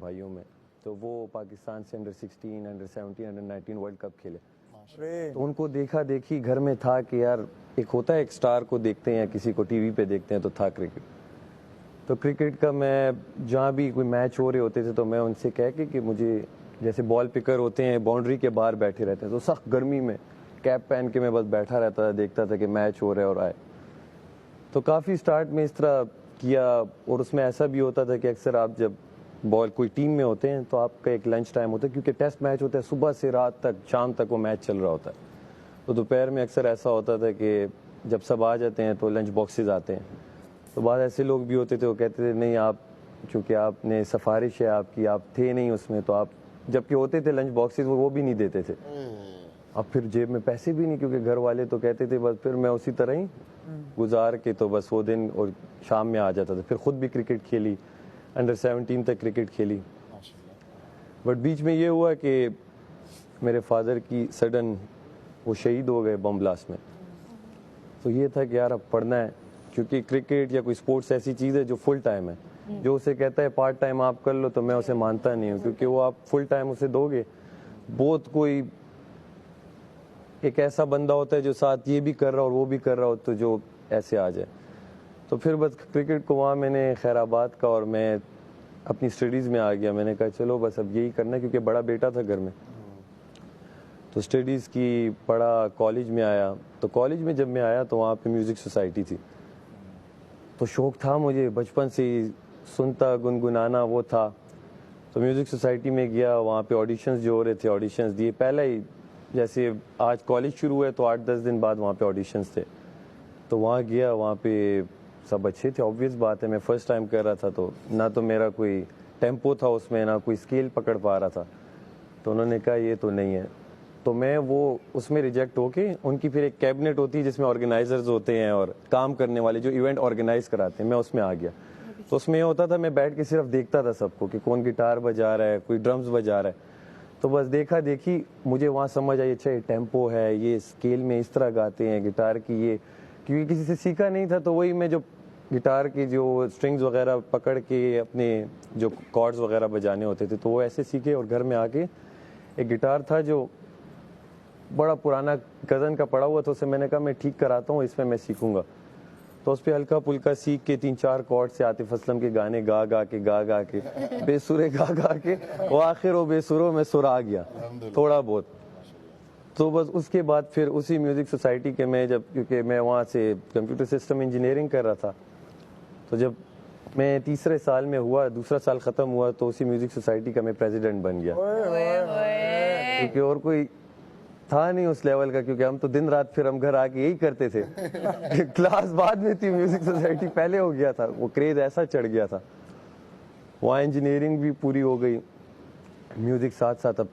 بھائیوں میں تو وہ پاکستان سے under 16 under 17 under 19 world cup کھیلے. تو ان کو دیکھا دیکھی گھر میں تھا کہ یار ایک ہوتا ہے ایک سٹار کو دیکھتے ہیں کسی کو ٹی وی پہ دیکھتے ہیں, تو تھا کرکٹ. تو کرکٹ کا میں جہاں بھی کوئی میچ ہو رہے ہوتے تھے تو میں ان سے کہہ کے کہ مجھے جیسے بال پکر ہوتے ہیں باؤنڈری کے باہر بیٹھے رہتے ہیں, تو سخت گرمی میں کیپ پہن کے میں بس بیٹھا رہتا تھا, دیکھتا تھا کہ میچ ہو رہا ہے اور آئے. تو کافی سٹارٹ میں اس طرح کیا, اور اس میں ایسا بھی ہوتا تھا کہ اکثر آپ جب بال کوئی ٹیم میں ہوتے ہیں تو آپ کا ایک لنچ ٹائم ہوتا ہے, کیونکہ ٹیسٹ میچ ہوتا ہے صبح سے رات تک شام تک وہ میچ چل رہا ہوتا ہے. تو دوپہر میں اکثر ایسا ہوتا تھا کہ جب سب آ جاتے ہیں تو لنچ باکسز آتے ہیں. تو بعض ایسے لوگ بھی ہوتے تھے وہ کہتے تھے نہیں آپ چونکہ آپ نے سفارش ہے آپ کی, آپ تھے نہیں اس میں, تو آپ جب کہ ہوتے تھے لنچ باکسز وہ بھی نہیں دیتے تھے. اب پھر جیب میں پیسے بھی نہیں, کیونکہ گھر والے تو کہتے تھے بس, پھر میں اسی طرح ہی گزار کے تو بس وہ دن اور شام میں آ جاتا تھا. پھر خود بھی کرکٹ کھیلی, انڈر 17 تک کرکٹ کھیلی. بٹ بیچ میں یہ ہوا کہ میرے فادر کی سڈن وہ شہید ہو گئے بم بلاسٹ میں. تو یہ تھا کہ یار اب پڑھنا ہے, کیونکہ کرکٹ یا کوئی سپورٹس ایسی چیز ہے جو فل ٹائم ہے. جو اسے کہتا ہے پارٹ ٹائم آپ کر لو تو میں اسے مانتا نہیں ہوں, کیونکہ وہ آپ فل ٹائم اسے دو گے. بہت کوئی ایک ایسا بندہ ہوتا ہے جو ساتھ یہ بھی کر رہا اور وہ بھی کر رہا ہو تو جو ایسے آ جائے. تو پھر بس کرکٹ کو وہاں میں نے خیر آباد کا, اور میں اپنی اسٹڈیز میں آ گیا. میں نے کہا چلو بس اب یہی کرنا ہے, کیونکہ بڑا بیٹا تھا گھر میں. تو اسٹڈیز کی پڑھا, کالج میں آیا. تو کالج میں جب میں آیا تو وہاں پہ میوزک سوسائٹی تھی. تو شوق تھا مجھے بچپن سے ہی, سنتا گنگنانا وہ تھا. تو میوزک سوسائٹی میں گیا, وہاں پہ آڈیشنز جو ہو رہے تھے آڈیشنز دیے. پہلے ہی جیسے آج کالج شروع ہوئے تو 8-10 دن بعد وہاں پہ آڈیشنز تھے. تو وہاں گیا, وہاں پہ سب اچھے تھے. آبویس بات ہے میں فرسٹ ٹائم کر رہا تھا, تو نہ تو میرا کوئی ٹیمپو تھا اس میں, نہ کوئی اسکیل پکڑ پا رہا تھا. تو انہوں نے کہا یہ تو نہیں ہے. تو میں وہ اس میں ریجیکٹ ہو کے, ان کی پھر ایک کیبنٹ ہوتی ہے جس میں آرگنائزرز ہوتے ہیں اور کام کرنے والے جو ایونٹ آرگنائز کراتے ہیں, میں اس میں آ گیا. تو اس میں یہ ہوتا تھا میں بیٹھ کے صرف دیکھتا تھا سب کو کہ کون گٹار بجا رہا ہے, کوئی ڈرمز بجا رہا ہے. تو بس دیکھا دیکھی مجھے وہاں سمجھ آئی اچھا یہ ٹیمپو ہے, یہ اسکیل میں اس طرح گاتے ہیں گٹار کی, یہ کیونکہ کسی سے سیکھا نہیں تھا. تو وہی میں جو گٹار کی جو اسٹرنگز وغیرہ پکڑ کے اپنے جو کارڈز وغیرہ بجانے ہوتے تھے تو وہ ایسے سیکھے. اور گھر میں آ کے ایک گٹار تھا جو بڑا پرانا کزن کا پڑا ہوا تھا, اسے میں نے کہا میں ٹھیک کراتا ہوں, اس میں سیکھوں گا. تو اس پہ ہلکا پھلکا سیکھ کے 3-4 کارڈ سے عاطف اسلم کے گانے گا گا کے بے سرے گا کے وہ آخر وہ بے سروں میں سر آ گیا تھوڑا بہت. تو بس اس کے بعد پھر اسی میوزک سوسائٹی کے میں جب, کیونکہ میں وہاں سے کمپیوٹر سسٹم انجینئرنگ کر رہا تھا, تو جب میں تیسرے سال میں ہوا, دوسرا سال ختم ہوا, تو اسی میوزک سوسائٹی کا میں پریزیڈنٹ بن گیا. کیونکہ اور کوئی تھا نہیں اس لیول کا, کیونکہ ہم تو دن رات پھر ہم گھر آ کے یہی کرتے تھے. کلاس بعد میں تھی, میوزک سوسائٹی پہلے ہو گیا تھا, وہ کریز ایسا چڑھ گیا تھا. وہاں انجینئرنگ بھی پوری ہو گئی, میوزک ساتھ ساتھ اب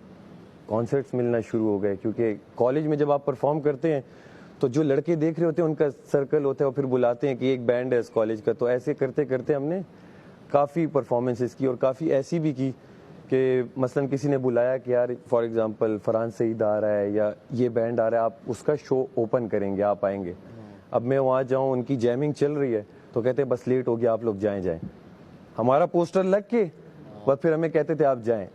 کانسرٹس ملنا شروع ہو گئے. کیونکہ کالج میں جب آپ پرفارم کرتے ہیں تو جو لڑکے دیکھ رہے ہوتے ہیں ان کا سرکل ہوتا ہے, اور پھر بلاتے ہیں کہ ایک بینڈ ہے اس کالج کا. تو ایسے کرتے کرتے ہم نے کافی پرفارمنسز کی, اور کافی ایسی بھی کی کہ مثلا کسی نے بلایا کہ یار فار ایگزامپل فرحان سعید آ رہا ہے یا یہ بینڈ آ رہا ہے, آپ اس کا شو اوپن کریں گے, آپ آئیں گے. اب میں وہاں جاؤں, ان کی جیمنگ چل رہی ہے, تو کہتے ہیں بس لیٹ ہو گیا آپ لوگ جائیں. ہمارا پوسٹر لگ کے بس پھر ہمیں کہتے تھے آپ جائیں.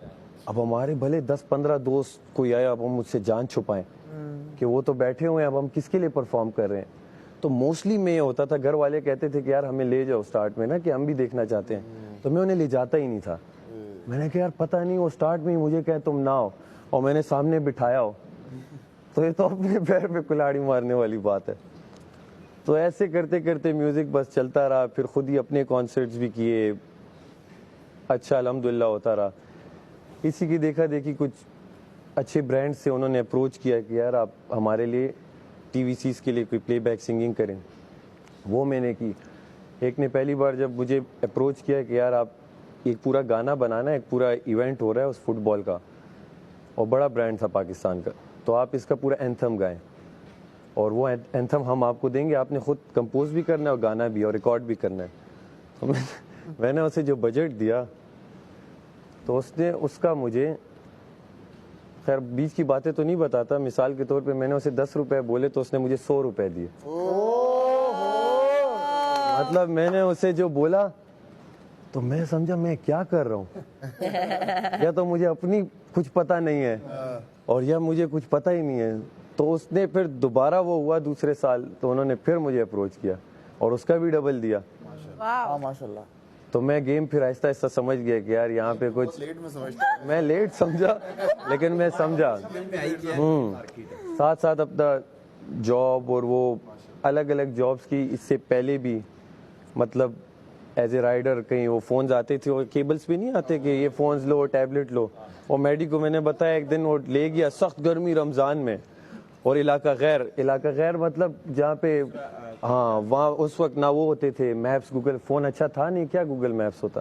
اب ہمارے بھلے 10-15 دوست کوئی آیا, اب ہم مجھ سے جان چھپائیں کہ وہ تو بیٹھے ہوئے ہیں, اب ہم کس کے لیے پرفارم کر رہے ہیں. تو موسٹلی میں یہ ہوتا تھا, گھر والے کہتے تھے کہ یار ہمیں لے جاؤ اسٹارٹ میں نا, کہ ہم بھی دیکھنا چاہتے ہیں. تو میں انہیں لے جاتا ہی نہیں تھا. میں نے کہا یار پتہ نہیں, وہ اسٹارٹ میں ہی مجھے کہے تم نہ ہو, اور میں نے سامنے بٹھایا ہو, تو یہ تو اپنے پیر پہ کلاڑی مارنے والی بات ہے. تو ایسے کرتے کرتے میوزک بس چلتا رہا. پھر خود ہی اپنے کانسرٹس بھی کیے, اچھا الحمدللہ ہوتا رہا. اسی کی دیکھا دیکھی کچھ اچھے برانڈ سے انہوں نے اپروچ کیا کہ یار آپ ہمارے لیے ٹی وی سیز کے لیے کوئی پلے بیک سنگنگ کریں. وہ میں نے کی. ایک نے پہلی بار جب مجھے اپروچ کیا کہ یار آپ ایک پورا گانا بنانا ہے, ایک پورا ایونٹ ہو رہا ہے اس فٹ بال کا, اور بڑا برانڈ تھا پاکستان کا, تو آپ اس کا پورا اینتھم گائیں, اور وہ اینتھم ہم آپ کو دیں گے, آپ نے خود کمپوز بھی کرنا ہے اور گانا بھی اور ریکارڈ بھی کرنا ہے. تو میں نے اسے جو بجٹ دیا تو اس نے اس کا مجھے, خیر بیچ کی باتیں تو نہیں بتاتا, مثال کے طور پہ میں نے اسے 10 روپے بولے تو اس نے مجھے 100 روپے دیے. مطلب میں نے اسے جو بولا تو میں سمجھا میں کیا کر رہا ہوں یا تو مجھے اپنی کچھ پتہ نہیں ہے اور یا مجھے کچھ پتہ ہی نہیں ہے. تو اس نے پھر دوبارہ وہ ہوا دوسرے سال تو انہوں نے پھر مجھے اپروچ کیا اور اس کا بھی ڈبل دیا. ماشاء اللہ. تو میں گیم پھر آہستہ آہستہ سمجھ گیا کہ یار یہاں پہ کچھ میں لیٹ سمجھا لیکن میں سمجھا. ساتھ ساتھ اپنا جاب اور وہ الگ الگ جابس کی اس سے پہلے بھی مطلب ایز اے رائڈر کہیں وہ فونز آتے تھے اور کیبلز بھی نہیں آتے کہ یہ فونز لو ٹیبلٹ لو. اور میڈی کو میں نے بتایا ایک دن وہ لے گیا سخت گرمی رمضان میں اور علاقہ غیر مطلب جہاں پہ ہاں وہاں اس وقت نہ وہ ہوتے تھے میپس گوگل فون اچھا تھا نہیں کیا گوگل میپس ہوتا.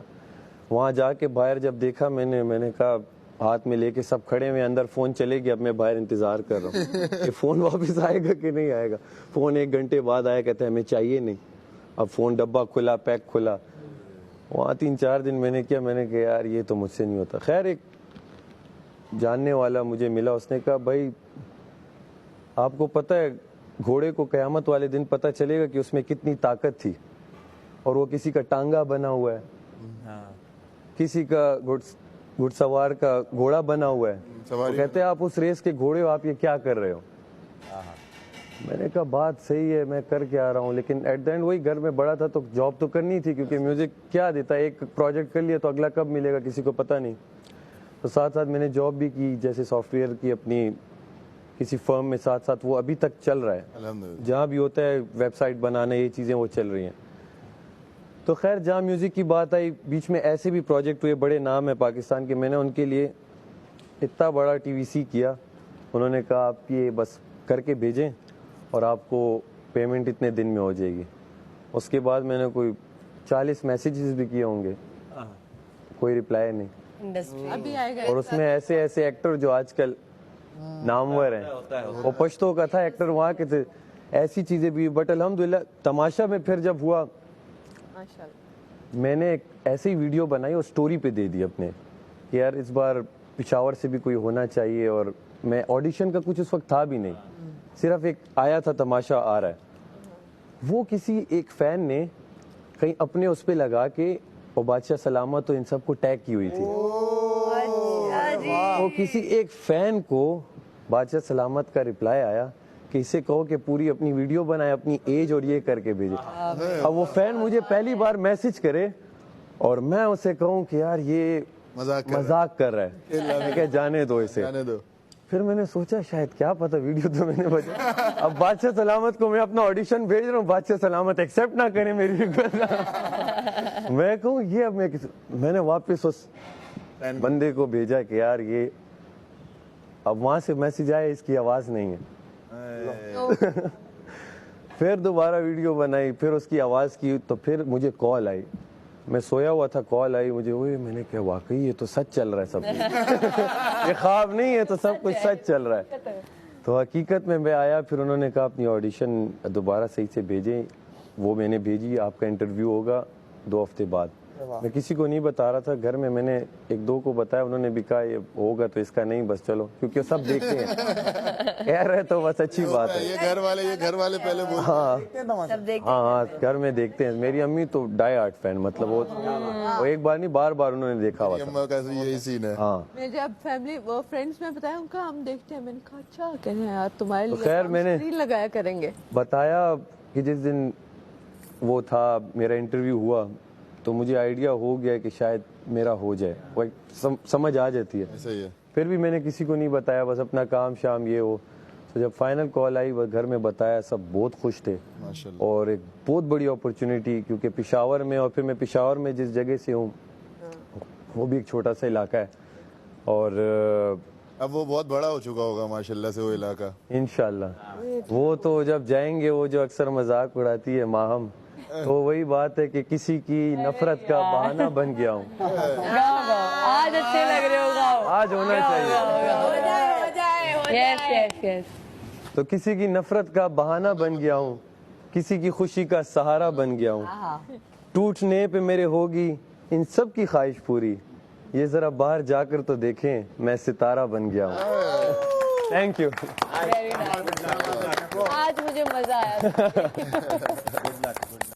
وہاں جا کے باہر جب دیکھا میں نے کہا ہاتھ میں لے کے سب کھڑے ہوئے اندر فون چلے گیا اب میں باہر انتظار کر رہا ہوں کہ فون واپس آئے گا کہ نہیں آئے گا. فون 1 گھنٹے بعد آیا کہتا ہے ہمیں چاہیے نہیں. اب فون ڈبہ کھلا پیک کھلا. وہاں 3-4 دن میں نے کہا یار یہ تو مجھ سے نہیں ہوتا. خیر ایک جاننے والا مجھے ملا اس نے کہا بھائی آپ کو پتہ ہے گھوڑے کو قیامت والے دن پتہ چلے گا کہ اس میں کتنی طاقت تھی اور وہ کسی کا ٹانگا بنا ہوا ہے کسی کا گھڑ سوار کا گھوڑا بنا ہوا ہے. وہ کہتے ہیں آپ اس ریس کے گھوڑے ہو آپ یہ کیا کر رہے ہو. میں نے کہا بات صحیح ہے میں کر کے آ رہا ہوں لیکن ایٹ دا اینڈ وہی گھر میں بڑا تھا تو جاب تو کرنی تھی کیونکہ میوزک کیا دیتا ہے ایک پروجیکٹ کر لیا تو اگلا کب ملے گا کسی کو پتہ نہیں. تو ساتھ ساتھ میں نے جاب بھی کی جیسے سافٹ ویئر کی اپنی کسی فرم میں ساتھ ساتھ وہ ابھی تک چل رہا ہے جہاں بھی ہوتا ہے ویب سائٹ بنانا یہ چیزیں وہ چل رہی ہیں. تو خیر جہاں میوزک کی بات آئی بیچ میں ایسے بھی پروجیکٹ ہوئے بڑے نام ہیں پاکستان کے میں نے ان کے لیے اتنا بڑا TVC کیا. انہوں نے کہا آپ یہ بس کر کے بھیجیں اور آپ کو پیمنٹ اتنے دن میں ہو جائے گی. اس کے بعد میں نے کوئی 40 میسیجز بھی کیے ہوں گے کوئی رپلائی نہیں. اور اس میں ایسے ایکٹر جو آج کل نامور ہیں وہ پشتوں کا تھا ایکٹر وہاں کے تھے ایسی چیزیں بھی. بٹ الحمدللہ تماشا میں پھر جب ہوا میں نے ایک ایسی ویڈیو بنائی اور سٹوری پہ دے دی اپنے کہ یار اس بار پشاور سے بھی کوئی ہونا چاہیے. اور میں آڈیشن کا کچھ اس وقت تھا بھی نہیں صرف ایک آیا تھا تماشا آ رہا ہے. وہ کسی ایک فین نے کہیں اپنے اس پہ لگا کے اور بادشاہ سلامت تو ان سب کو ٹیگ کی ہوئی تھی. وہ کسی ایک فین کو بادشاہ سلامت کا رپلائی آیا کہ اسے کہو کہ پوری اپنی ویڈیو بنائے اپنی ایج اور یہ کر کے بھیجے. اب وہ فین مجھے پہلی بار میسج کرے اور میں اسے کہوں کہ یار یہ مذاق کر رہا ہے کہ جانے دو اسے. پھر میں نے سوچا شاید کیا پتا ویڈیو تو میں نے بجا. اب بادشاہ سلامت کو میں اپنا آڈیشن بھیج رہا ہوں بادشاہ سلامت ایکسیپٹ نہ کرے میری ریکویسٹ. میں کہوں یہ اب میں نے واپس اس بندے کو بھیجا کہ یار یہ اب وہاں سے میسج آیا اس کی آواز نہیں ہے. پھر دوبارہ ویڈیو بنائی پھر اس کی آواز کی تو پھر مجھے کال آئی. میں سویا ہوا تھا کال آئی مجھے ہوئی میں نے کہا واقعی یہ تو سچ چل رہا ہے سب کچھ یہ خواب نہیں ہے تو سب کچھ سچ چل رہا ہے. تو حقیقت میں آیا پھر انہوں نے کہا اپنی آڈیشن دوبارہ صحیح سے بھیجیں. وہ میں نے بھیجی آپ کا انٹرویو ہوگا 2 ہفتے بعد. میں کسی کو نہیں بتا رہا تھا گھر میں نے 1-2 کو بتایا انہوں نے بھی کہا یہ ہوگا تو اس کا نہیں بس چلو کیونکہ سب دیکھتے ہیں کہہ رہے تو بس اچھی بات ہے. یہ گھر والے پہلے ہاں گھر میں دیکھتے ہیں. میری امی تو ڈائی ہارٹ فین مطلب وہ ایک بار نہیں بار بار انہوں نے دیکھا ہوا تھا. یہی سین ہے. ہاں میں جب فیملی فرینڈس میں بتایا ان کا ہم دیکھتے ہیں میں نے کہا اچھا کہہ رہے ہیں یار تمہارے لیے خیر میں نے لگایا کریں گے. بتایا کہ جس دن وہ تھا میرا انٹرویو ہوا تو مجھے آئیڈیا ہو گیا کہ شاید میرا ہو جائے وہ سمجھ آ جاتی ہے. پھر بھی میں نے کسی کو نہیں بتایا بس اپنا کام شام یہ ہو. تو جب فائنل کال آئی وہ گھر میں بتایا سب بہت خوش تھے اور ایک بہت بڑی اپرچونیٹی کیونکہ پشاور میں اور پھر میں پشاور میں جس جگہ سے ہوں وہ بھی ایک چھوٹا سا علاقہ ہے اور اب وہ بہت بڑا ہو چکا ہوگا ماشاءاللہ سے وہ علاقہ. انشاءاللہ وہ تو جب جائیں گے وہ جو اکثر مذاق اڑاتی ہے ماہم تو وہی بات ہے کہ کسی کی نفرت کا بہانہ بن گیا ہوں. آج اچھے لگ رہے ہوگا آج ہونا چاہیے. تو کسی کی نفرت کا بہانہ بن گیا ہوں کسی کی خوشی کا سہارا بن گیا ہوں. ٹوٹنے پہ میرے ہوگی ان سب کی خواہش پوری یہ ذرا باہر جا کر تو دیکھیں میں ستارہ بن گیا ہوں. Thank you. آج مجھے مزہ آیا.